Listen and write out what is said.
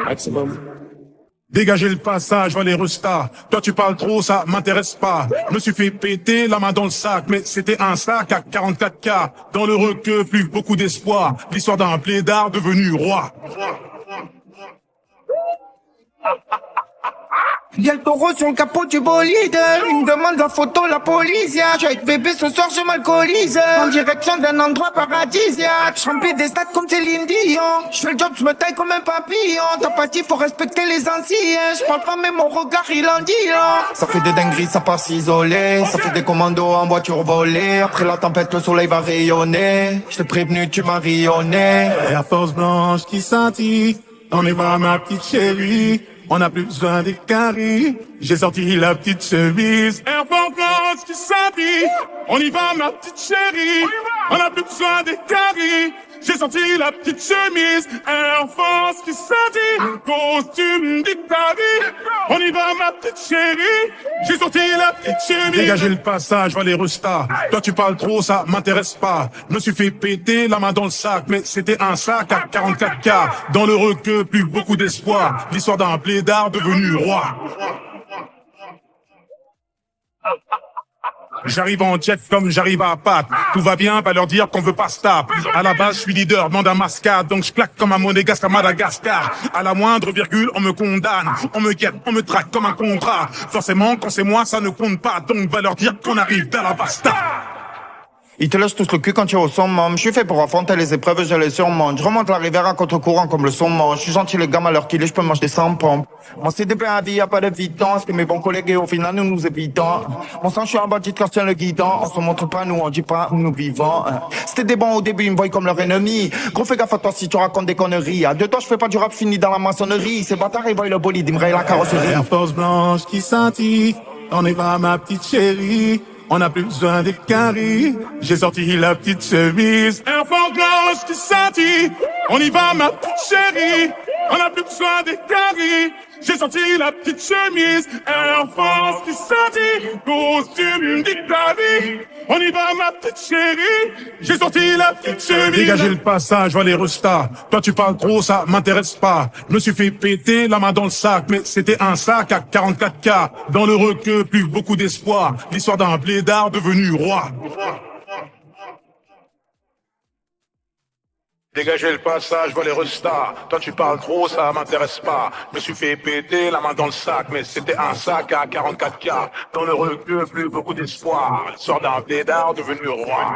Maximum. Dégagez le passage, les restas. Toi tu parles trop, ça m'intéresse pas. Je me suis fait péter la main dans le sac, mais c'était un sac à 44K. Dans le requeu, plus beaucoup d'espoir. L'histoire d'un blédard devenu roi. Y'a le taureau sur le capot du bolide. Il me demande la photo, la police. Je vais être bébé ce soir, je m'alcoolise. En direction d'un endroit paradisiaque. Je remplis des stats comme Céline Dion. Je fais le job, je me taille comme un papillon. T'as pas dit, faut respecter les anciens. Je parle pas, mais mon regard, il en dit long. Ça fait des dingueries, ça part s'isoler. Ça fait des commandos en voiture volée. Après la tempête, le soleil va rayonner. Je t'ai prévenu, tu m'as rayonné. Air Force blanche qui scintille. On y va, ma petite chérie. On n'a plus besoin des caries. J'ai sorti la petite chemise. Air Force blanche qui scintille. On y va, ma petite chérie. On n'a plus besoin des caries. J'ai sorti la petite chemise. Air Force qui scintille. Costume d'Italie. On y va, ma petite chérie. J'ai sorti la petite chemise. Dégagez le passage, les restas. Toi tu parles trop, ça m'intéresse pas. Je me suis fait péter la main dans le sac, mais c'était un sac à 44K. Dans le requeu, plus beaucoup d'espoir. L'histoire d'un blédard devenu roi. J'arrive en jet comme j'arrive à Pâques. Tout va bien, pas leur dire qu'on veut pas se taper. À la base, je suis leader, demande un mascade. Donc je claque comme un monégasque à Madagascar. À la moindre virgule, on me condamne. On me guette, on me traque comme un contrat. Forcément, quand c'est moi, ça ne compte pas. Donc va leur dire qu'on arrive vers la basta. Ils te lâchent tous le cul quand tu es au summum. Je suis fait pour affronter les épreuves, je les surmonte. Je remonte la rivière à contre-courant comme le saumon. Je suis gentil les gammes à l'heure qu'il est, je peux manger des 100 pompes. Mon CDP à vie, y'a pas de vitance. Que mes bons collègues et au final nous nous évitons. Mon sang, je suis un bandit quand je tiens le guidon. On se montre pas, nous on dit pas où nous vivons. C'était des bons au début, ils me voient comme leur ennemi. Gros fais gaffe à toi si tu racontes des conneries. À deux temps, je fais pas du rap fini dans la maçonnerie. Ces bâtards, ils voient le bolide, ils me rayent la carrosserie. Air Force blanche qui scintille. On y va, ma petite chérie. On n'a plus besoin des caries. J'ai sorti la petite chemise. Air Force blanche qui scintille. On y va, ma petite chérie. On n'a plus besoin des caries. J'ai sorti la petite chemise. Air Force qui scintille. Costume d'Italie. On y va, ma petite chérie. J'ai sorti la petite chemise. Dégagez le passage, les restas. Toi tu parles trop, ça m'intéresse pas. Je me suis fait péter la main dans le sac, mais c'était un sac à 44K. Dans le requeu, plus beaucoup d'espoir. L'histoire d'un blédard devenu roi. Dégagez le passage, les restas. Toi tu parles trop, ça m'intéresse pas. Je me suis fait péter la main dans le sac, mais c'était un sac à 44K. Dans le requeu, plus beaucoup d'espoir. L'histoire d'un blédard devenu roi.